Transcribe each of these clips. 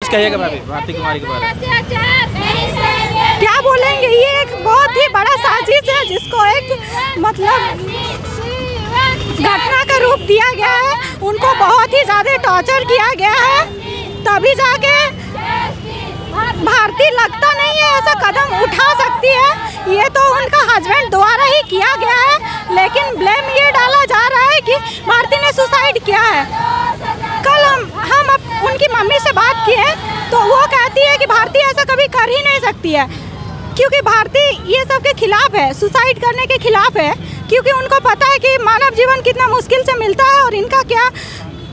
कुछ कहिएगा भाभी भारती कुमारी के बारे में? क्या बोलेंगे, ये एक बहुत ही बड़ा साजिश है जिसको एक मतलब घटना का रूप दिया गया है। उनको बहुत ही ज़्यादा टॉर्चर किया गया है, तभी जाके भारती लगता नहीं है ऐसा कदम उठा सकती है। ये तो उनका हस्बैंड द्वारा ही किया गया है, लेकिन ब्लेम ये डाला जा रहा है कि भारती ने सुसाइड किया है। कल हम उनकी मम्मी से बात किए तो वो कहती है कि भारती ऐसा कभी कर ही नहीं सकती है, क्योंकि भारती ये सब के खिलाफ है, सुसाइड करने के खिलाफ है, क्योंकि उनको पता है कि मानव जीवन कितना मुश्किल से मिलता है और इनका क्या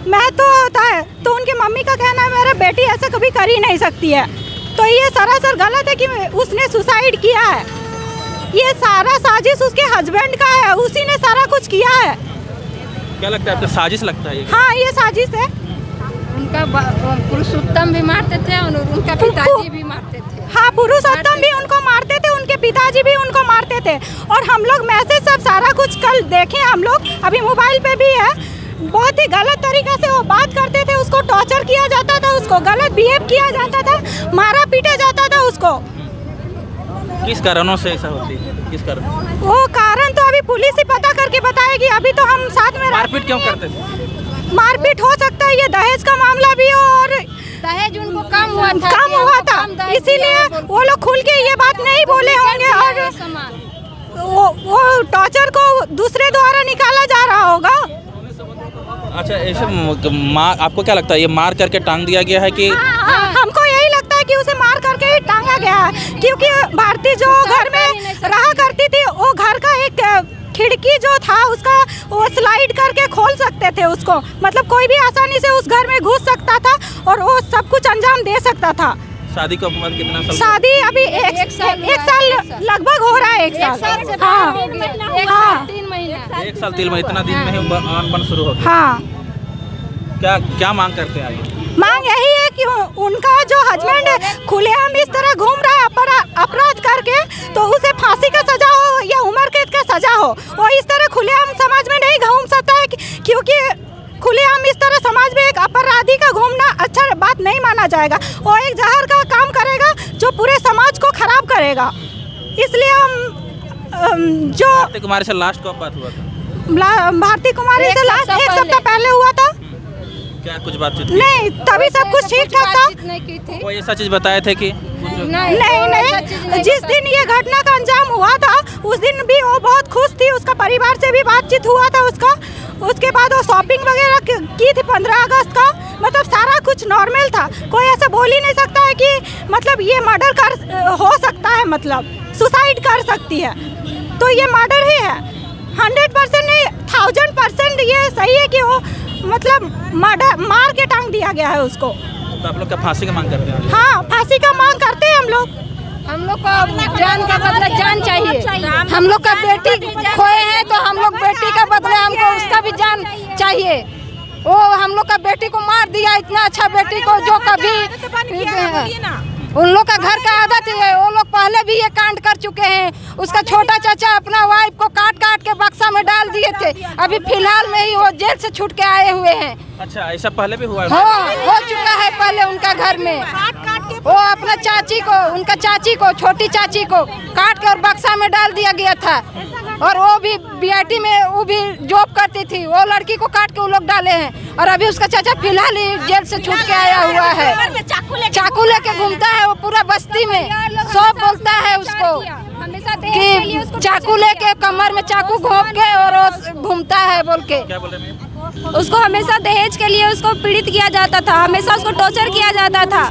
महत्व होता है। तो उनकी मम्मी का कहना है मेरा बेटी ऐसा कभी कर ही नहीं सकती है। तो ये सरासर गलत है कि उसने सुसाइड किया है। ये सारा साजिश उसके हस्बैंड का है, उसी ने सारा कुछ किया है। क्या लगता है आपको, साजिश लगता है ये? हाँ, ये साजिश है। उनका पुरुषोत्तम भी मारते थे और उनका पिताजी भी मारते थे। हाँ, पुरुषोत्तम भी उनको मारते थे, उनके पिताजी भी उनको मारते थे। और हम लोग मैसेज सब सारा कुछ कल देखे, हम लोग अभी मोबाइल पे भी है। बहुत ही गलत तरीका से वो बात करते थे, उसको टॉर्चर किया जाता था, उसको गलत बिहेव किया जाता था, मारा पीटा जाता था उसको। किस कारणों से ऐसा होती है, किस कारण? वो कारण तो अभी पुलिस ही पता करके बताएगी, अभी तो हम साथ में। मारपीट क्यों करते थे? मारपीट हो सकता है, ये दहेज का मामला भी हो और दहेज उनको कम हुआ था, इसीलिए वो लोग खुल के ये बात नहीं बोले होंगे और वो टॉर्चर को दूसरे द्वारा निकाला जा रहा होगा। अच्छा, ऐसे आपको क्या लगता है ये मार करके टांग दिया गया है कि? हाँ, हमको यही लगता है कि उसे मार करके ही टांगा गया है, क्योंकि भारती जो घर में रहा करती थी, वो घर का एक खिड़की जो था उसका वो स्लाइड करके खोल सकते थे उसको, मतलब कोई भी आसानी से उस घर में घुस सकता था और वो सब कुछ अंजाम दे सकता था। शादी को कितना साल? शादी अभी एक साल लगभग हो रहा है, 1 साल। हाँ, 3 महीना, 1 साल 3 महीने, इतना दिन में ही बन शुरू हो गया। हाँ, क्या मांग करते हैं आगे? मांग यही है कि उनका जो हस्बैंड खुलेआम इस तरह घूम रहा है अपराध करके, तो उसे फांसी का सजा हो या उम्र कैद का सजा हो। वो इस तरह खुलेआम समाज में नहीं घूम सकता है, क्योंकि खुलेआम इस तरह समाज में एक अपराधी का घूमना अच्छा बात नहीं माना जाएगा। वो एक जहर का काम करेगा जो पूरे समाज को खराब करेगा। इसलिए हम जो भारती कुमारी से लास्ट कब बात हुआ था? भारती कुमारी से लास्ट 1 सप्ताह पहले हुआ था। क्या कुछ बातचीत नहीं, तभी सब कुछ ठीक ठाक था। कोई ऐसा चीज बताए थे कि? नहीं, जिस दिन ये घटना का अंजाम हुआ था उस दिन भी वो बहुत खुश थी, उसका परिवार से भी बातचीत हुआ था उसका। उसके बाद वो शॉपिंग वगैरह की थी 15 अगस्त का, मतलब सारा कुछ नॉर्मल था। कोई ऐसा बोल ही नहीं सकता है कि मतलब ये मर्डर कर हो सकता है, मतलब सुसाइड कर सकती है, तो ये मर्डर ही है। 100% नहीं, 1000% ये सही है कि वो मतलब मार के टांग दिया गया है उसको। तो आप लोग क्या फांसी का मांग करते हैं? हाँ, फांसी का मांग करते हैं हम लोग। हम लोग को जान का बदला जान चाहिए। हम लोग का बेटी खोए हैं तो हम लोग बेटी का बदला, हमको उसका भी जान चाहिए। वो हम लोग का बेटी को मार दिया, इतना अच्छा बेटी को जो कभी उन लोग का घर का आदत है। वो लोग पहले भी ये कांड कर चुके हैं। उसका छोटा चाचा अपना वाइफ को काट के बक्सा में डाल दिए थे, अभी फिलहाल में ही वो जेल से छूट के आए हुए हैं। अच्छा, ऐसा पहले भी हुआ है? हो चुका है पहले उनका घर में। वो अपना चाची को, उनका चाची को, छोटी चाची को काट के और बक्सा में डाल दिया गया था। और वो भी बीआईटी में वो भी जॉब करती थी, वो लड़की को काट के वो लोग डाले हैं। और अभी उसका चाचा फिलहाल ही जेल से छूट के आया हुआ है। चाकू लेके घूमता है वो पूरा बस्ती में, सब बोलता है उसको कि चाकू लेके कमर में चाकू घोंप के और घूमता है बोल के। क्या बोल रहे हैं? उसको हमेशा दहेज के लिए उसको पीड़ित किया जाता था, हमेशा उसको टॉर्चर किया जाता था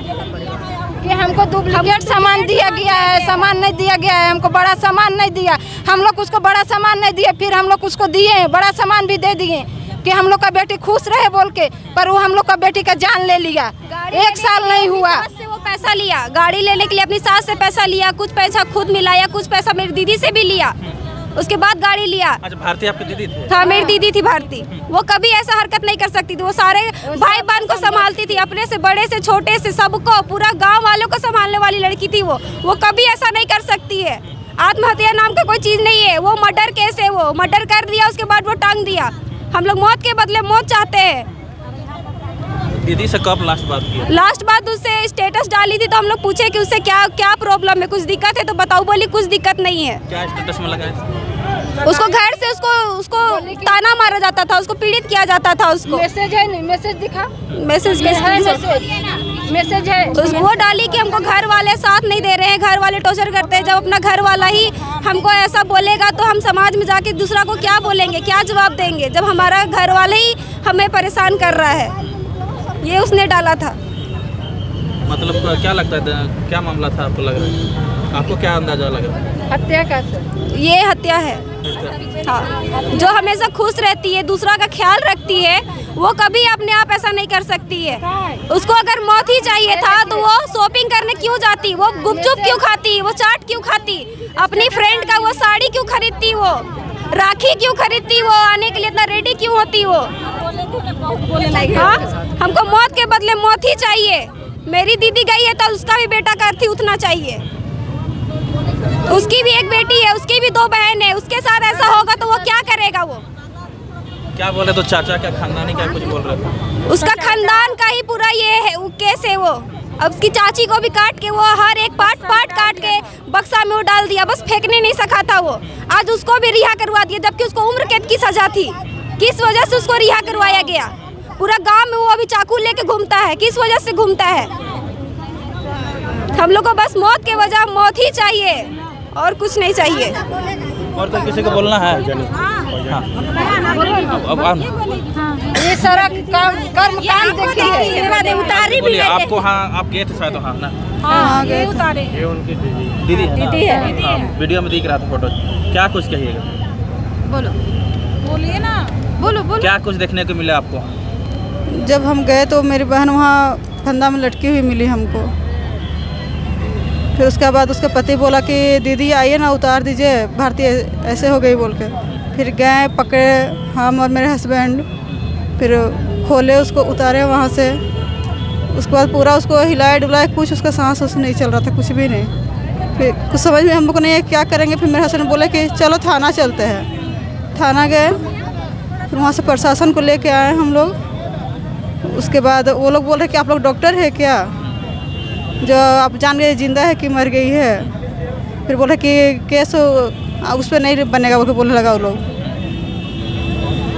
कि हमको डुप्लीकेट सामान दिया गया है, सामान नहीं दिया गया है, हमको बड़ा सामान नहीं दिया। हम लोग उसको बड़ा सामान नहीं दिए, फिर हम लोग उसको दिए, बड़ा सामान भी दे दिए कि हम लोग का बेटी खुश रहे बोल के, पर वो हम लोग का बेटी का जान ले लिया। 1 साल नहीं हुआ, वो पैसा लिया गाड़ी लेने के लिए, अपनी सास से पैसा लिया, कुछ पैसा खुद मिलाया, कुछ पैसा मेरी दीदी से भी लिया, उसके बाद गाड़ी लिया। अच्छा, भारती आपकी दीदी थी? हाँ, मेरी दीदी थी भारती। वो कभी ऐसा हरकत नहीं कर सकती थी, वो सारे भाई बहन को संभालती थी, अपने से बड़े से छोटे से सबको, पूरा गांव वालों को संभालने वाली लड़की थी वो कभी ऐसा नहीं कर सकती है। आत्महत्या नाम का कोई चीज नहीं है, वो मर्डर केस है, वो मर्डर कर दिया, उसके बाद वो टांग दिया। हम लोग मौत के बदले मौत चाहते हैं। दीदी से कब लास्ट बात की? लास्ट बात उससे डाली थी तो हम लोग पूछे कि उससे क्या क्या प्रॉब्लम है, कुछ दिक्कत है तो बताओ, बोली कुछ दिक्कत नहीं है। क्या स्टेटस में लगा है? उसको घर से उसको ताना मारा जाता था, उसको पीड़ित किया जाता था। उसको मैसेज है, नहीं मैसेज दिखा, मैसेज मैसेज है वो डाली कि हमको घर वाले साथ नहीं दे रहे हैं, घर वाले टॉर्चर करते हैं। जब अपना घर वाला ही हमको ऐसा बोलेगा तो हम समाज में जाके दूसरा को क्या बोलेंगे, क्या जवाब देंगे, जब हमारा घर वाले ही हमें परेशान कर रहा है। ये उसने डाला था। मतलब क्या लगता है, क्या मामला था आपको लग रहा है? आपको क्या अंदाजा लग रहा है? हत्या का ये हत्या है। हाँ, जो हमेशा खुश रहती है, दूसरा का ख्याल रखती है, वो कभी अपने आप ऐसा नहीं कर सकती है। उसको अगर मौत ही चाहिए था तो वो शॉपिंग करने क्यों जाती, वो गुपचुप क्यों खाती, वो चाट क्यों खाती, अपनी फ्रेंड का वो साड़ी क्यों खरीदती, वो राखी क्यों खरीदती, वो आने के लिए इतना रेडी क्यों होती वो। हाँ, हमको मौत के बदले मौत ही चाहिए। मेरी दीदी गई है तो उसका भी बेटा का अर्थी उठना चाहिए। उसकी भी एक बेटी है, उसकी भी 2 बहन है, उसके साथ ऐसा होगा तो वो क्या करेगा। वो क्या बोले तो चाचा क्या खानदानी क्या कुछ बोल रहे थे? उसका खानदान का ही पूरा ये है केस है। वो अब उसकी चाची को भी काट के, वो हर एक पार्ट काट के बक्सा में वो डाल दिया, बस फेंकने नहीं सका था वो। आज उसको भी रिहा करवा दिया, जबकि उसको उम्र कैद की सजा थी। किस वजह से उसको रिहा करवाया गया? पूरा गांव में वो अभी चाकू लेके घूमता है, किस वजह से घूमता है? हम लोग को बस मौत के वजह मौत ही चाहिए और कुछ नहीं चाहिए। और तो किसी को बोलना है? हाँ। ये सारा कर्म कांड देखिए। बोलिए आपको। हाँ, आप गए थे शायद? हाँ ना, हाँ गए उतारे। ये उनकी दीदी है। हाँ, वीडियो में दिख रहा था फोटो। क्या कुछ कहिएगा? बोलिए ना, बोलो। क्या कुछ देखने को मिला आपको? जब हम गए तो मेरी बहन वहाँ फंदा में लटकी हुई मिली हमको। फिर उसके बाद उसका पति बोला कि दीदी आइए ना, उतार दीजिए, भारतीय ऐसे हो गई बोल के। फिर गए, पकड़े हम और मेरे हस्बैंड, फिर खोले उसको, उतारे वहाँ से। उसके बाद पूरा उसको हिलाए डुलाए, कुछ उसका सांस नहीं चल रहा था, कुछ भी नहीं। फिर कुछ समझ में हम लोग को नहीं है क्या करेंगे। फिर मेरे हस्बैंड बोले कि चलो थाना चलते हैं। थाना गए, फिर वहाँ से प्रशासन को लेके आए हम लोग। उसके बाद वो लोग बोल रहे कि आप लोग डॉक्टर है क्या, जो आप जान गए जिंदा है कि मर गई है। फिर बोले कि केस उस पर नहीं बनेगा बोल के बोलने लगा वो लोग।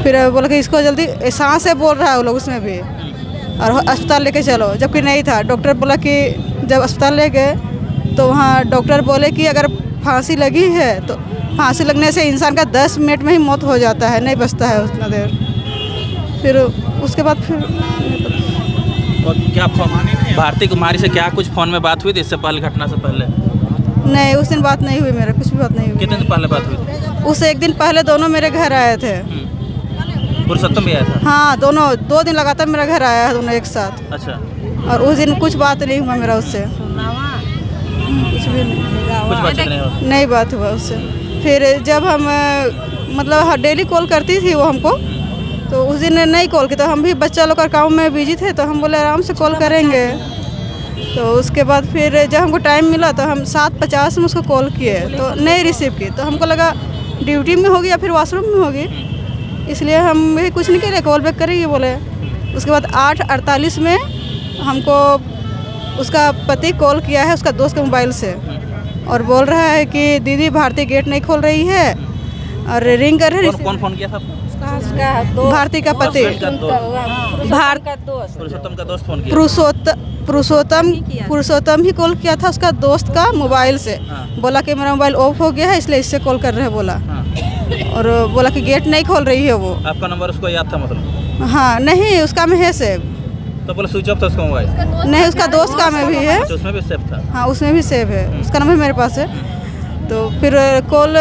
फिर बोले कि इसको जल्दी सांस से बोल रहा है वो लोग उसमें भी, और अस्पताल लेके चलो, जबकि नहीं था। डॉक्टर बोला कि जब अस्पताल ले गए तो वहाँ डॉक्टर बोले कि अगर फांसी लगी है तो फांसी लगने से इंसान का 10 मिनट में ही मौत हो जाता है, नहीं बचता है उतना देर। फिर उसके बाद फिर और क्या भारती कुमारी से क्या कुछ फोन में बात हुई थी इससे पहले, घटना से पहले? नहीं, उस दिन बात नहीं हुई, मेरा कुछ भी बात नहीं हुई। कितने दिन पहले बात हुई थी? उससे 1 दिन पहले दोनों मेरे घर आए थे। पुरुषोत्तम भी आया था? हाँ, दोनों 2 दिन लगातार मेरा घर आया है, दोनों एक साथ। अच्छा। और उस दिन कुछ बात नहीं हुआ मेरा उससे, कुछ भी कुछ बात नहीं बात हुआ उससे। फिर जब हम मतलब डेली कॉल करती थी वो हमको, तो उस दिन नहीं कॉल की, तो हम भी बच्चा लोग का काम में बिजी थे, तो हम बोले आराम से कॉल करेंगे। तो उसके बाद फिर जब हमको टाइम मिला तो हम 7:50 में उसको कॉल किए तो नहीं रिसीव की। तो हमको लगा ड्यूटी में होगी या फिर वॉशरूम में होगी, इसलिए हम भी कुछ नहीं करे, कॉल बैक करेंगे बोले। उसके बाद 8:48 में हमको उसका पति कॉल किया है उसका दोस्त के मोबाइल से, और बोल रहा है कि दीदी भारती गेट नहीं खोल रही है और रिंग कर रही है। कौन फोन किया था? भारती का पति, पुरुषोत्तम का दोस्त फोन किया। पुरुषोत्तम ही कॉल किया था उसका दोस्त का मोबाइल से। बोला कि मेरा मोबाइल ऑफ हो गया है इसलिए इससे कॉल कर रहे हैं बोला। और बोला कि गेट नहीं खोल रही है वो। आपका नंबर उसको याद था मतलब? हाँ, नहीं, उसका में है सेव। तो बोला स्विच ऑफ था उसका मोबाइल? नहीं, उसका दोस्त का में भी है। उसमें भी सेव था? हाँ, उसमें भी सेव है, उसका नंबर मेरे पास है। तो फिर कॉल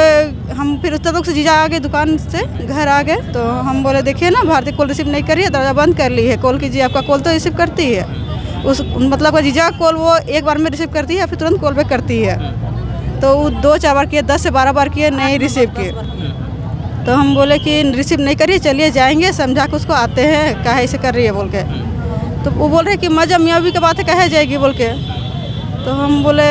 हम फिर उस तक से जीजा आ गए, दुकान से घर आ गए। तो हम बोले देखिए ना भारती कॉल रिसीव नहीं कर रही है, दरवाजा बंद कर ली है, कॉल कीजिए। आपका कॉल तो रिसीव करती है, उस मतलब जीजा कॉल वो एक बार में रिसीव करती है, फिर तुरंत कॉल बैक करती है। तो वो 2-4 बार किए, 10 से 12 बार किए, नहीं रिसीव किए। तो हम बोले कि रिसीव नहीं करिए, चलिए जाएंगे, समझा के उसको आते हैं काहे ऐसे कर रही है बोल के। तो वो बोल रहे कि मजा मियाँ भी की बात है कहे जाएगी बोल के। तो हम बोले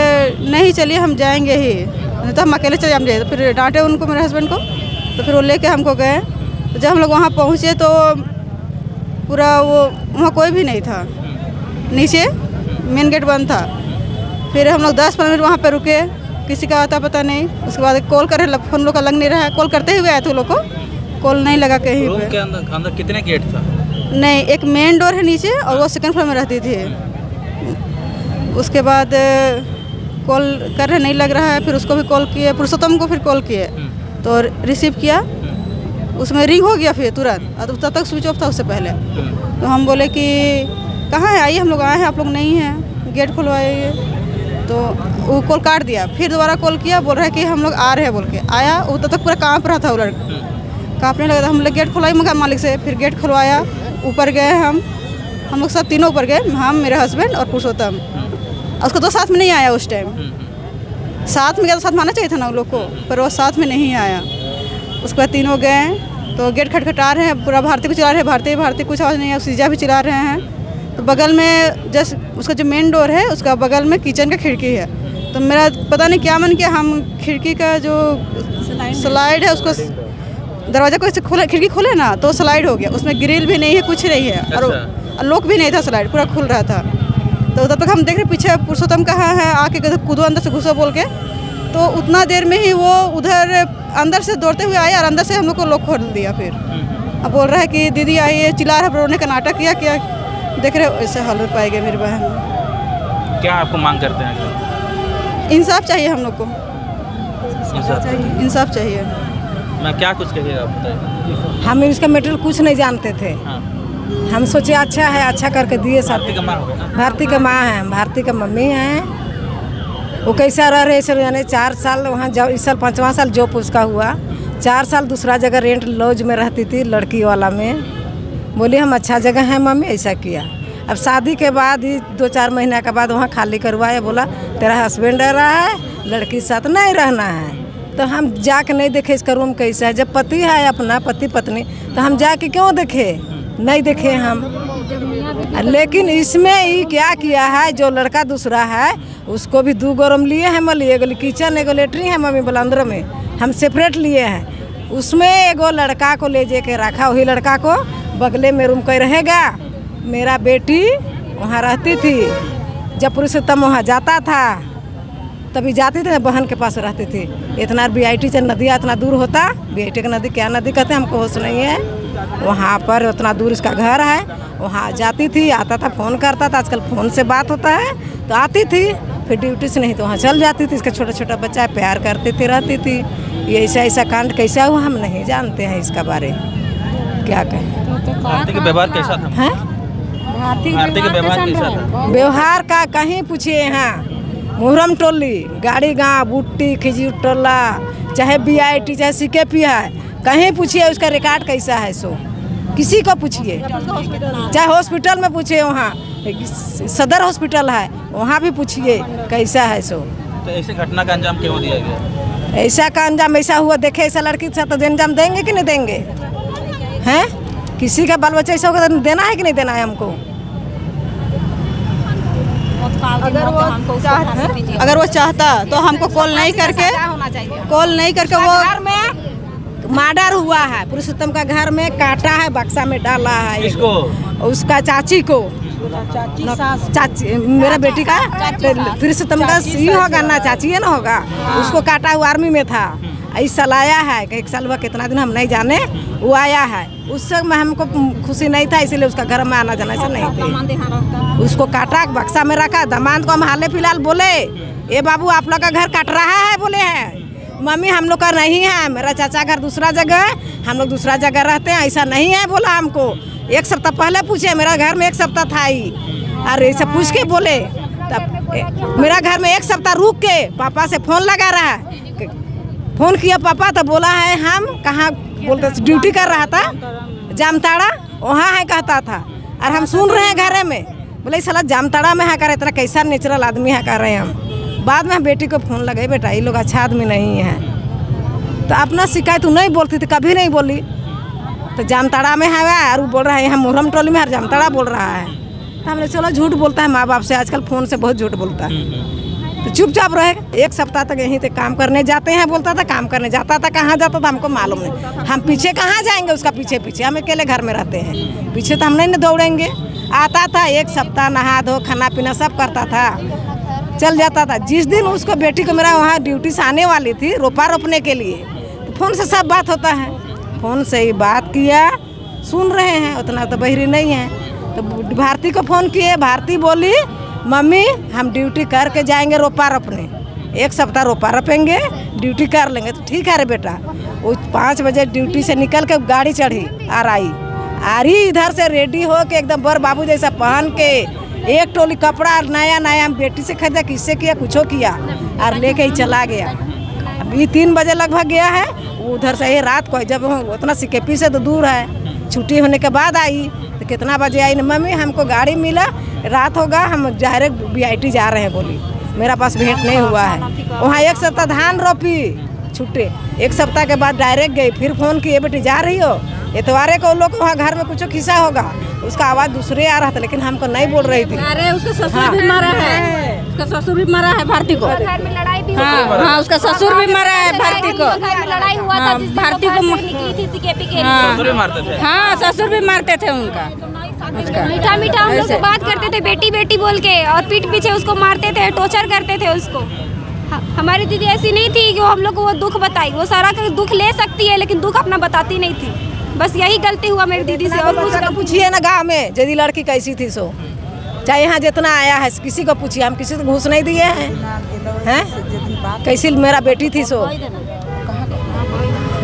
नहीं, चलिए हम जाएंगे ही, नहीं तो हम अकेले चले जाएंगे। तो फिर डांटे उनको, मेरे हस्बैंड को। तो फिर वो लेके हमको गए। तो जब हम लोग वहाँ पहुँचे तो पूरा वो वहाँ कोई भी नहीं था, नीचे मेन गेट बंद था। फिर हम लोग 10-15 मिनट वहाँ पे रुके, किसी का आता पता नहीं। उसके बाद कॉल करे, फ़ोन लोग का लग नहीं रहा है। कॉल करते हुए आए थे लोग को, कॉल नहीं लगा कहीं रूम पे। के अंदर कितने गेट था? नहीं, एक मेन डोर है नीचे और वो सेकंड फ्लोर में रहती थी। उसके बाद कॉल कर रहे, नहीं लग रहा है। फिर उसको भी कॉल किए, पुरुषोत्तम को फिर कॉल किए तो रिसीव किया, उसमें रिंग हो गया फिर तुरंत, और तब तक स्विच ऑफ था उससे पहले। तो हम बोले कि कहाँ है, आइए हम लोग आए हैं, आप लोग नहीं हैं, गेट खुलवाइए। तो वो कॉल काट दिया। फिर दोबारा कॉल किया, बोल रहा है कि हम लोग आ रहे हैं बोल के। आया, वो तब तक पूरा काँप रहा था, वो लड़का काँपने लगा था। हम लोग गेट खुलवाई मकान मालिक से, फिर गेट खुलवाया, ऊपर गए हम लोग सब तीनों ऊपर गए, हम, मेरे हस्बैंड और पुरुषोत्तम। उसको तो साथ में नहीं आया उस टाइम, साथ में गया तो साथ में आना चाहिए था ना उन लोग को, पर वो साथ में नहीं आया। उसके बाद तीनों गए तो गेट खटखटा रहे हैं, पूरा भारती को चिल्ला रहे हैं, भारती कुछ आवाज़ नहीं है, सीजा भी चिल्ला रहे हैं। तो बगल में जस्ट उसका जो मेन डोर है, उसका बगल में किचन का खिड़की है। तो मेरा पता नहीं क्या मन किया, हम खिड़की का जो स्लाइड है उसको, दरवाजा को खोले, खिड़की खोले ना तो स्लाइड हो गया। उसमें ग्रिल भी नहीं है, कुछ नहीं है, और लॉक भी नहीं था, स्लाइड पूरा खुल रहा था। तो तब तक हम देख रहे पीछे पुरुषोत्तम कहाँ है, आके कूदो अंदर से घुसो बोल के। तो उतना देर में ही वो उधर अंदर से दौड़ते हुए आया और अंदर से हम लोग को लॉक खोल दिया। फिर अब बोल रहा है कि दीदी आइए, चिल्ला रहा है, रोने का नाटक किया। देख रहे हो ऐसे हालत पाई गए मेरी बहन। क्या आपको मांग करते हैं? इंसाफ चाहिए हम लोग को, इंसाफ चाहिए। मैं क्या कुछ कहिएगा आप बताइए। हम इसका मटेरियल कुछ नहीं जानते थे। हाँ। हम सोचे अच्छा है, अच्छा करके दिए सब। भारती का माँ हो गया ना? भारती का माँ है, भारती का मम्मी है। वो कैसा रह रहे सर, यानी 4 साल वहाँ जब, इस साल 5वां साल जॉब उसका हुआ। 4 साल दूसरा जगह रेंट लॉज में रहती थी, लड़की वाला में। बोली हम अच्छा जगह है मम्मी, ऐसा किया। अब शादी के बाद ही 2-4 महीने के बाद वहाँ खाली करवाया, बोला तेरा हस्बैंड रह रहा है, लड़की साथ नहीं रहना है। तो हम जाके नहीं देखे इसका रूम कैसा है। जब पति है अपना, पति पत्नी, तो हम जाके क्यों देखे, नहीं देखे हम। लेकिन इसमें ये क्या किया है, जो लड़का दूसरा है उसको भी 2 रूम लिए हैं मम्मी, एगो किचन एगो लेटरिन है मम्मी बलंदर में, हम सेपरेट लिए हैं। उसमें एगो लड़का को ले जाके रखा, वही लड़का को बगले में रूम कोई रहेगा। मेरा बेटी वहाँ रहती थी, जब पुरुषोत्तम वहाँ जाता था तभी जाती थी, बहन के पास रहती थी। इतना BIT से नदिया इतना दूर होता, BIT का नदी क्या नदी कहते हैं हमको होश नहीं है। वहाँ पर उतना दूर इसका घर है, वहाँ जाती थी, आता था, फ़ोन करता था। आजकल फ़ोन से बात होता है, तो आती थी, फिर ड्यूटी से नहीं तो वहाँ चल जाती थी। इसका छोटा बच्चा प्यार करती थी, रहती थी। ये ऐसा कांड कैसा हुआ हम नहीं जानते हैं, इसका बारे क्या कहें। भारती का व्यवहार कैसा था? भारती का व्यवहार कैसा था? व्यवहार का कहीं पूछिए, यहाँ मुहर्रम टोली, गाड़ी गाँव, बुट्टी, खिजूर टोला, चाहे BIT चाहे CKP है, कहीं पूछिए उसका रिकॉर्ड कैसा है। सो किसी को पूछिए, चाहे हॉस्पिटल में पूछिए, वहाँ सदर हॉस्पिटल है वहाँ भी पूछिए कैसा है। सो तो ऐसे घटना का अंजाम क्यों दिया गया? ऐसा का अंजाम ऐसा हुआ, देखे ऐसा लड़की के साथ तो अंजाम देंगे कि नहीं देंगे हैं? किसी का बाल बच्चा ऐसा होगा तो देना है कि नहीं देना है हमको? अगर वो चाहता तो हमको कॉल नहीं करके वो घर में मर्डर हुआ है। पुरुषोत्तम का घर में काटा है, बक्सा में डाला है। किसको? उसका चाची को, चाची मेरा बेटी का, पुरुषोत्तम का ये होगा ना, चाची है ना होगा, उसको काटा हुआ, आर्मी में था। इस साल आया है, 1 साल हुआ, कितना दिन हम नहीं जाने, वो आया है। उस समय हमको खुशी नहीं था, इसीलिए उसका घर में आना जाना से नहीं थे। उसको काटा, बक्सा में रखा। दामाद को हम हाल फिलहाल बोले, ए बाबू आप लोग का घर काट रहा है, बोले हैं। मम्मी हम लोग का नहीं है, मेरा चाचा घर दूसरा जगह है, हम लोग दूसरा जगह रहते हैं, ऐसा नहीं है बोला हमको। 1 सप्ताह पहले पूछे, मेरा घर में 1 सप्ताह था ही, अरे ऐसा पूछ के बोले। तब मेरा घर में 1 सप्ताह रुक के पापा से फ़ोन लगा रहा है, फ़ोन किया पापा, तो बोला है हम कहाँ, बोलते ड्यूटी कर रहा था जामताड़ा, वहाँ है कहता था। और हम सुन रहे हैं घरे में, बोले साला जामताड़ा में है, कर इतना कैसा नेचुरल आदमी है, कर रहे हैं हम। बाद में बेटी को फ़ोन लगाई, बेटा ये लोग अच्छा आदमी नहीं है। तो अपना शिकायत तू नहीं बोलती थी, कभी नहीं बोली। तो जामताड़ा में है और वो बोल रहा है यहाँ मुहर्रम टोली में, हर जामताड़ा बोल रहा है। तो हमने चलो झूठ बोलता है माँ बाप से, आजकल फ़ोन से बहुत झूठ बोलता है। तो चुपचाप रहे। 1 सप्ताह तक यहीं तक काम करने जाते हैं बोलता था, काम करने जाता था, कहाँ जाता था हमको मालूम नहीं। हम पीछे कहाँ जाएंगे उसका, पीछे हम अकेले घर में रहते हैं, पीछे तो हम नहीं दौड़ेंगे। आता था 1 सप्ताह, नहा धो खाना पीना सब करता था। चल जाता था। जिस दिन उसको बेटी को मेरा वहाँ ड्यूटी से आने वाली थी रोपा रोपने के लिए, तो फ़ोन से सब बात होता है, फ़ोन से ही बात किया, सुन रहे हैं, उतना तो बहिरी नहीं है। तो भारती को फ़ोन किए, भारती बोली मम्मी हम ड्यूटी करके जाएंगे रोपा रोपने, 1 सप्ताह रोपा रोपेंगे, ड्यूटी कर लेंगे। तो ठीक है रे बेटा। वो 5 बजे ड्यूटी से निकल के गाड़ी चढ़ी और आ रही इधर से रेडी हो के एकदम बर बाबू जैसा पहन के, एक टोली कपड़ा नया नया बेटी से खरीदा, किससे किया कुछ किया और लेके ही चला गया। अभी 3 बजे लगभग गया है उधर से। रात को जब उतना सिकेपी से तो दूर है, छुट्टी होने के बाद आई तो कितना बजे आई ना मम्मी हमको गाड़ी मिला, रात होगा हम डायरेक्ट BIT जा रहे हैं। बोली मेरा पास भेंट नहीं हुआ है। वहाँ 1 सप्ताह धान रोपी, छुट्टी 1 सप्ताह के बाद डायरेक्ट गई। फिर फ़ोन किए बेटी जा रही हो, इतवारे को लोग वहाँ घर में कुछ खिस्सा होगा, उसका आवाज़ दूसरे आ रहा था लेकिन हमको नहीं बोल रही थी। अरे उसका ससुर भी मरा है, उसका ससुर भी मरा है भारती को। घर में लड़ाई भी हाँ, उसका ससुर भी मरा है भारती को। घर में लड़ाई हुआ था, भारती को निकली थी CKP के लिए। ससुर भी मारते थे। हाँ, ससुर भी मारते थे उनका। मीठा मीठा हम लोग से बात करते थे बेटी बेटी बोल के, और पीठ पीछे उसको मारते थे, टॉर्चर करते थे उसको। हमारी दीदी ऐसी नहीं थी कि वो हम लोग को वो दुख बताई, वो सारा दुख ले सकती है लेकिन दुख अपना बताती नहीं थी। बस यही गलती हुआ मेरी दीदी से। और कुछ पूछिए ना गाँव में यदि लड़की कैसी थी सो, चाहे यहाँ जितना आया है किसी को पूछिए, हम किसी को घूस नहीं दिए हैं कैसी मेरा बेटी थी सो।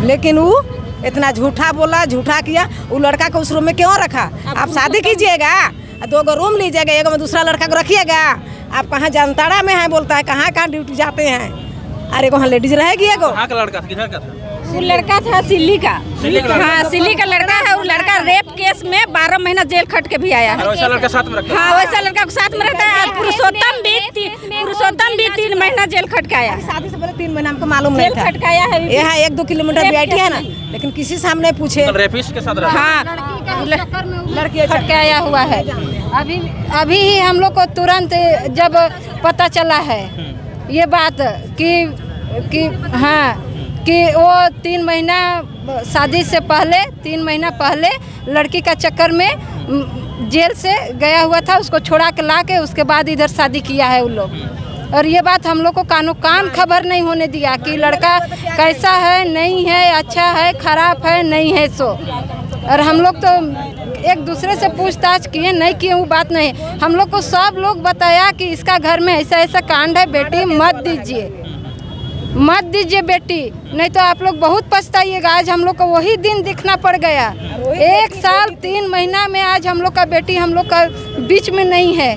लेकिन वो इतना झूठा बोला, झूठा किया। वो लड़का को उस रूम में क्यों रखा? आप शादी कीजिएगा, 2 रूम लीजिएगा, एक में दूसरा लड़का को रखिएगा। आप कहाँ जामताड़ा में है बोलता है, कहाँ कहाँ ड्यूटी जाते हैं। अरे वहाँ लेडीज रहेगी एगो। कहाँ का लड़का था, किधर का था? वो लड़का था सिल्ली का। सिल्ली का लड़का? हाँ, सिल्ली का लड़का है। वो लड़का रेप केस में 12 महीना जेल खट के भी आया है। वैसा लड़का साथ में रखा? हाँ, वैसा लड़का को साथ में रखता है। पुरुषोत्तम भी 3 महीना जेल खट के आया। शादी से पहले 3 महीना हमको मालूम नहीं था। खट के आया है। यहाँ 1-2 किलोमीटर BIT है ना, लेकिन किसी से हमने पूछे। तो रेपिस्ट के साथ रहा? हाँ, लड़की खट के आया हुआ है। अभी ही हम लोग को तुरंत जब पता चला है ये बात कि हाँ कि वो 3 महीना शादी से पहले, 3 महीना पहले लड़की का चक्कर में जेल से गया हुआ था, उसको छोड़ा के ला के उसके बाद इधर शादी किया है उन लोग। और ये बात हम लोग को कानो कान खबर नहीं होने दिया कि लड़का कैसा है, नहीं है, अच्छा है, खराब है, नहीं है सो। और हम लोग तो एक दूसरे से पूछताछ किए, नहीं किए वो बात नहीं। हम लोग को सब लोग बताया कि इसका घर में ऐसा ऐसा कांड है, बेटी मत दीजिए बेटी, नहीं तो आप लोग बहुत पछताइएगा। आज हम लोग को वही दिन दिखना पड़ गया। 1 साल 3 महीना में आज हम लोग का बेटी हम लोग का बीच में नहीं है।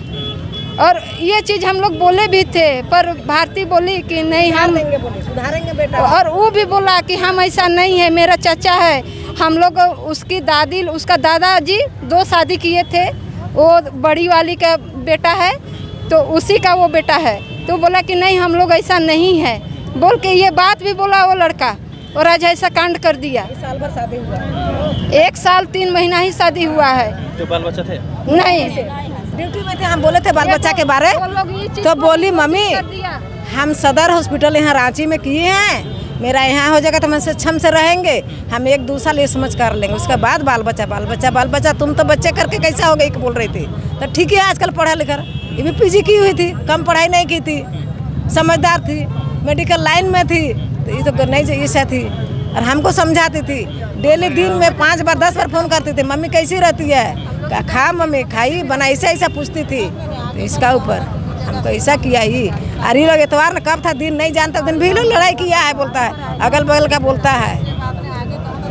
और ये चीज़ हम लोग बोले भी थे, पर भारती बोली कि नहीं हम सुधारेंगे बेटा। और वो भी बोला कि हम ऐसा नहीं है, मेरा चाचा है। हम लोग उसकी दादी, उसका दादाजी 2 शादी किए थे, वो बड़ी वाली का बेटा है तो उसी का वो बेटा है। तो बोला कि नहीं हम लोग ऐसा नहीं है बोल के ये बात भी बोला वो लड़का, और आज ऐसा कांड कर दिया। 1 साल भर शादी हुआ, 1 साल 3 महीना ही शादी हुआ है। तो बाल बच्चा थे? नहीं, ड्यूटी में थे। हम बोले थे बाल बच्चा के बारे, तो बोली मम्मी हम सदर हॉस्पिटल यहाँ रांची में किए हैं, मेरा यहाँ हो जाएगा तो हम सक्षम से रहेंगे, हम 1-2 साल ये समझ कर लेंगे, उसके बाद बाल बच्चा। तुम तो बच्चे करके कैसा हो गई बोल रही थी। तो ठीक है, आजकल पढ़ा लिखा, ये भी PG की हुई थी, कम पढ़ाई नहीं की थी, समझदार थी, मेडिकल लाइन में थी, तो ये तो नहीं चाहिए ऐसा थी। और हमको समझाती थी, डेली दिन में 5 बार 10 बार फ़ोन करती थी, मम्मी कैसी रहती है, खा मम्मी खाई बना, ऐसा पूछती थी। तो इसका ऊपर हमको ऐसा किया ही। अरे लोग इतवार कब था दिन नहीं जानता, दिन भी लोग लड़ाई किया है बोलता है, अगल बगल का बोलता है,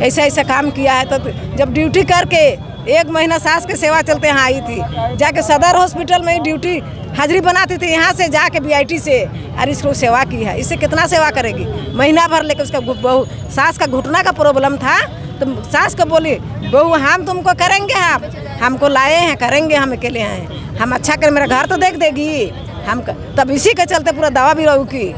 ऐसा काम किया है। तो जब ड्यूटी करके 1 महीना सास के सेवा चलते यहाँ आई थी, जाके सदर हॉस्पिटल में ही ड्यूटी हाजिरी बनाती थी, यहाँ से जाके BIT से। अरे इसको सेवा की है, इससे कितना सेवा करेगी, महीना भर लेकर। उसका बहू सास का घुटना का प्रॉब्लम था, तो सास को बोली बहू हम तुमको करेंगे, हमको लाए हैं, करेंगे, हम अकेले हैं, हम अच्छा कर, मेरा घर तो देख देगी हम। तब इसी के चलते पूरा दवा भी रहू की।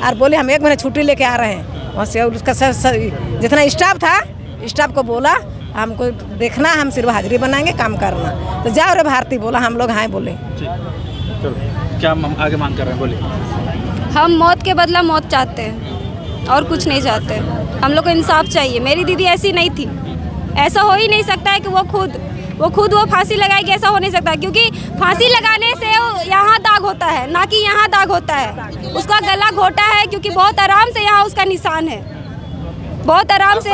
और बोले हम 1 महीने छुट्टी लेके आ रहे हैं वहाँ से। उसका जितना स्टाफ था, स्टाफ को बोला हमको देखना, हम सिर्फ हाजिरी बनाएंगे, काम करना। तो जाओ रे भारती, बोला हम लोग हाँ बोले। चलो, क्या आगे मांग कर रहे हैं, बोलिए। हम मौत के बदला मौत चाहते हैं और कुछ नहीं चाहते। हम लोग को इंसाफ चाहिए। मेरी दीदी ऐसी नहीं थी, ऐसा हो ही नहीं सकता है कि वो खुद वो खुद वो फांसी लगाएगी, ऐसा हो नहीं सकता, क्योंकि फांसी लगाने से यहाँ दाग होता है, ना कि यहाँ दाग होता है। उसका गला घोटा है क्योंकि बहुत आराम से यहाँ उसका निशान है, बहुत आराम से।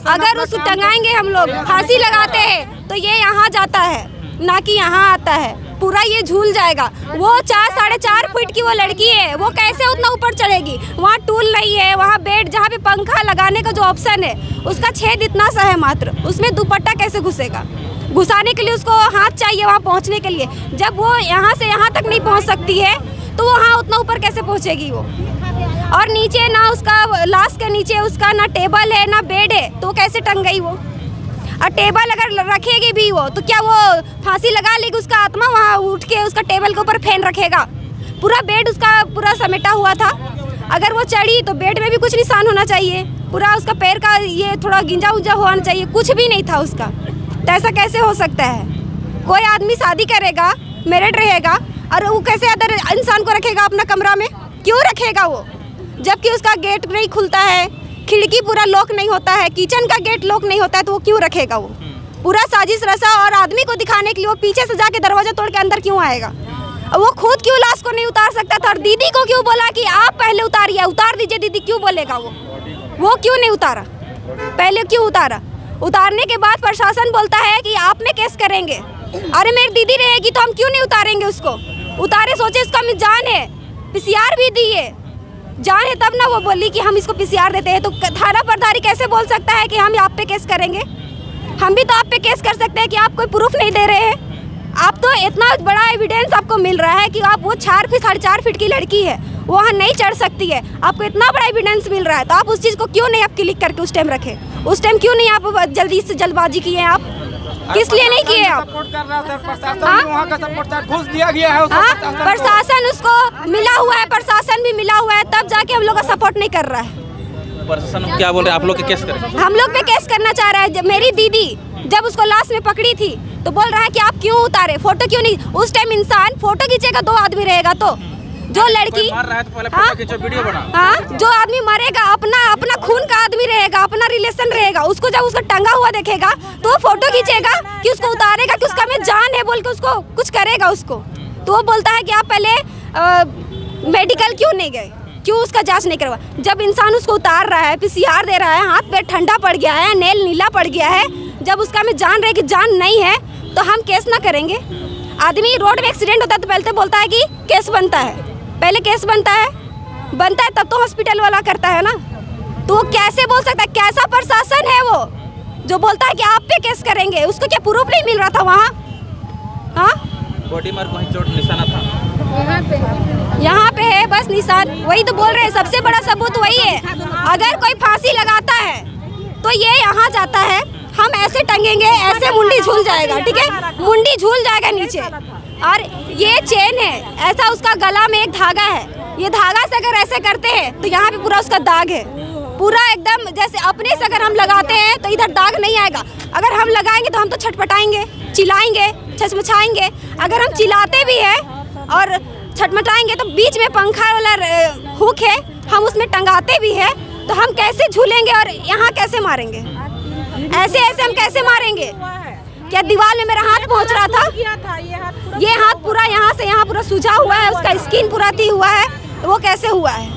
अगर उसको टंगाएंगे हम लोग, फांसी लगाते हैं तो ये यहाँ जाता है, ना कि यहाँ आता है, पूरा ये झूल जाएगा। वो 4-4.5 फीट की वो लड़की है, वो कैसे उतना ऊपर चढ़ेगी? वहाँ टूल नहीं है, वहाँ बेड जहाँ पे पंखा लगाने का जो ऑप्शन है उसका छेद इतना सा है मात्र, उसमें दुपट्टा कैसे घुसेगा? घुसाने के लिए उसको हाथ चाहिए वहाँ पहुँचने के लिए। जब वो यहाँ से यहाँ तक नहीं पहुँच सकती है तो वहाँ उतना ऊपर कैसे पहुँचेगी वो? और नीचे ना उसका लाश के नीचे उसका ना टेबल है ना बेड है, तो कैसे टंग गई वो? और टेबल अगर रखेगी भी वो तो क्या वो फांसी लगा लेगी? उसका आत्मा वहाँ उठ के उसका टेबल के ऊपर फैन रखेगा? पूरा बेड उसका पूरा समेटा हुआ था, अगर वो चढ़ी तो बेड में भी कुछ निशान होना चाहिए, पूरा उसका पैर का ये थोड़ा गिंजा उंजा होना चाहिए, कुछ भी नहीं था उसका। तो ऐसा कैसे हो सकता है? कोई आदमी शादी करेगा, मैरिड रहेगा, और वो कैसे अदर इंसान को रखेगा अपना कमरा में? क्यों रखेगा वो? जबकि उसका गेट नहीं खुलता है, खिड़की पूरा लॉक नहीं होता है, किचन का गेट लॉक नहीं होता है, तो वो क्यों रखेगा? वो पूरा साजिश रचा, और आदमी को दिखाने के लिए वो पीछे से जाके दरवाजा तोड़ के अंदर क्यों आएगा? वो खुद क्यों लाश को नहीं उतार सकता था? और दीदी को क्यों बोला कि आप पहले उतारिए, उतार दीजिए दीदी, क्यों बोलेगा वो क्यों नहीं उतारा? पहले क्यों उतारा? उतारने के बाद प्रशासन बोलता है कि आप में केस करेंगे। अरे मेरी दीदी रहेगी तो हम क्यों नहीं उतारेंगे उसको? उतारे, सोचे उसका जान है, PCR भी दी है, जान है तब ना वो बोली कि हम इसको PCR देते हैं। तो थाना प्रभारी कैसे बोल सकता है कि हम आप पे केस करेंगे? हम भी तो आप पे केस कर सकते हैं कि आप कोई प्रूफ नहीं दे रहे हैं। आप तो इतना बड़ा एविडेंस आपको मिल रहा है कि आप वो 4 फीट 4.5 फीट की लड़की है, वो वहाँ नहीं चढ़ सकती है, आपको इतना बड़ा एविडेंस मिल रहा है, तो आप उस चीज़ को क्यों नहीं आप क्लिक करके उस टाइम रखे? उस टाइम क्यों नहीं आप जल्दी से जल्दबाजी किए? आप किस लिए नहीं किए? आप घूस दिया गया है, प्रशासन उसको मिला हुआ है, प्रशासन भी मिला हुआ है, तब जाके हम लोग का सपोर्ट नहीं कर रहा है। प्रशासन क्या बोल रहे हैं? आप लोग के केस करें? हम लोग पे केस करना चाह रहा है। मेरी दीदी जब उसको लाश में पकड़ी थी तो बोल रहा है कि आप क्यों उतारे, फोटो क्यों नहीं? उस टाइम इंसान फोटो खींचेगा, 2 आदमी रहेगा तो जो लड़की मार रहा है तो पहले फोटो खींचो, वीडियो बना। हाँ, जो आदमी मरेगा अपना खून का आदमी रहेगा, अपना रिलेशन रहेगा, उसको जब उसका टंगा हुआ देखेगा तो वो फोटो खींचेगा कि उसको उतारेगा कि उसका में जान है बोल के उसको कुछ करेगा उसको। तो वो बोलता है कि आप पहले मेडिकल क्यों नहीं गए, क्यों उसका जांच नहीं करवा? जब इंसान उसको उतार रहा है, PCR दे रहा है, हाथ पैर ठंडा पड़ गया है, नेल नीला पड़ गया है, जब उसका में जान रहे कि जान नहीं है तो हम केस ना करेंगे? आदमी रोड में एक्सीडेंट होता है तो पहले तो बोलता है कि केस बनता है, पहले केस बनता है तब तो हॉस्पिटल वाला करता है ना। तो वो कैसे बोल सकता है? कैसा प्रशासन है वो जो बोलता है कि आप पे केस करेंगे? उसको क्या प्रूफ नहीं मिल रहा था वहाँ? हाँ, बॉडी मार कहीं चोट निशाना था, यहाँ पे है बस निशान। वही तो बोल रहे हैं, सबसे बड़ा सबूत वही है। अगर कोई फांसी लगाता है तो ये यहाँ जाता है, हम ऐसे टंगेंगे, ऐसे मुंडी झूल जाएगा, ठीक है, मुंडी झूल जाएगा नीचे। और ये चेन है, ऐसा उसका गला में एक धागा है, ये धागा से अगर ऐसे करते हैं तो यहाँ पे पूरा उसका दाग है, पूरा एकदम जैसे अपने से अगर हम लगाते हैं तो इधर दाग नहीं आएगा। अगर हम लगाएंगे तो हम तो छटपटाएंगे, चिल्लाएंगे, छचमचाएंगे। अगर हम चिल्लाते भी हैं और छटमटाएंगे तो बीच में पंखा वाला हुक है, हम उसमें टंगाते भी हैं, तो हम कैसे झूलेंगे और यहाँ कैसे मारेंगे? ऐसे हम कैसे मारेंगे? क्या दीवार में मेरा हाथ पहुँच रहा था? ये हाथ पूरा यहाँ से यहाँ पूरा सूजा हुआ है, उसका स्किन पूरा थी हुआ है, वो कैसे हुआ है?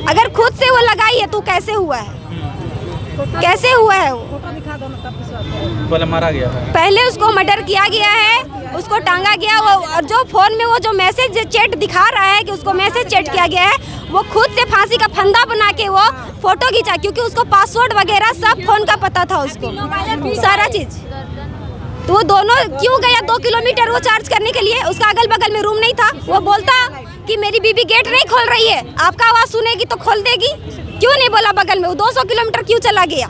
अगर खुद से वो लगाई है तो कैसे हुआ है? कैसे हुआ है? वो पहले मारा गया है, पहले उसको मर्डर किया गया है, उसको टांगा गया। वो और जो फोन में वो जो मैसेज चैट दिखा रहा है कि उसको मैसेज चैट किया गया है, वो खुद से फांसी का फंदा बना के वो फोटो खींचा, क्योंकि उसको पासवर्ड वगैरह सब फोन का पता था उसको, सारा चीज। तो वो दोनों क्यों गया 2 किलोमीटर वो चार्ज करने के लिए? उसका अगल बगल में रूम नहीं था। वो बोलता कि मेरी बीबी गेट नहीं खोल रही है, आपका आवाज सुनेगी तो खोल देगी। क्यों नहीं बोला बगल में? वो 200 किलोमीटर क्यों चला गया?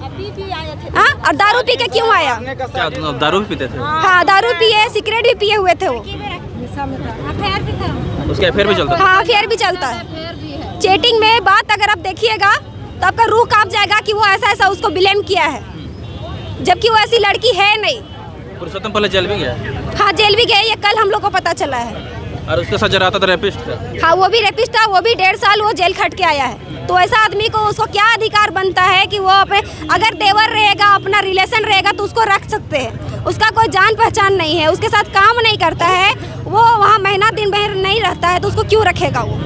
हाँ, और दारू पी के क्यों आया? क्या दारू भी पीते थे? हाँ, दारू पिए, सिगरेट भी पिए हुए थे वो। उसका अफेयर भी चलता? हाँ, अफेयर भी चलता है। चैटिंग में बात अगर आप देखिएगा तो आपका रूह कांप जाएगा कि वो ऐसा उसको ब्लेम किया है, जबकि वो ऐसी लड़की है नहीं। पुरुषोत्तम पहले जेल भी गया? हाँ, जेल भी गया, ये कल हम लोग को पता चला है। और उसके साथ जरा था तो रेपिस्ट था। हाँ, वो भी रेपिस्ट था, वो भी 1.5 साल वो जेल खट के आया है। तो ऐसा आदमी को उसको क्या अधिकार बनता है कि वो अपने, अगर देवर रहेगा, अपना रिलेशन रहेगा तो उसको रख सकते हैं। उसका कोई जान पहचान नहीं है, उसके साथ काम नहीं करता है, वो वहाँ महीना दिन भर नहीं रहता है, तो उसको क्यों रखेगा वो?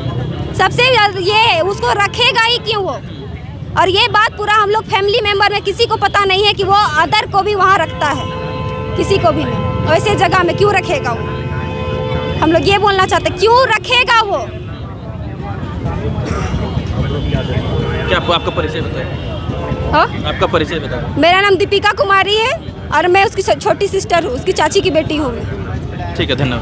सबसे ये उसको रखेगा ही क्यों वो? और ये बात पूरा हम लोग फैमिली मेंबर में किसी को पता नहीं है कि वो अदर को भी वहाँ रखता है, किसी को भी नहीं। वैसे जगह में क्यों रखेगा वो? हम लोग ये बोलना चाहते हैं, क्यों रखेगा वो? क्या आपका परिचय बताएं? हाँ, आपका परिचय बताएं। मेरा नाम दीपिका कुमारी है और मैं उसकी छोटी सिस्टर हूँ, उसकी चाची की बेटी हूँ। ठीक है, धन्यवाद।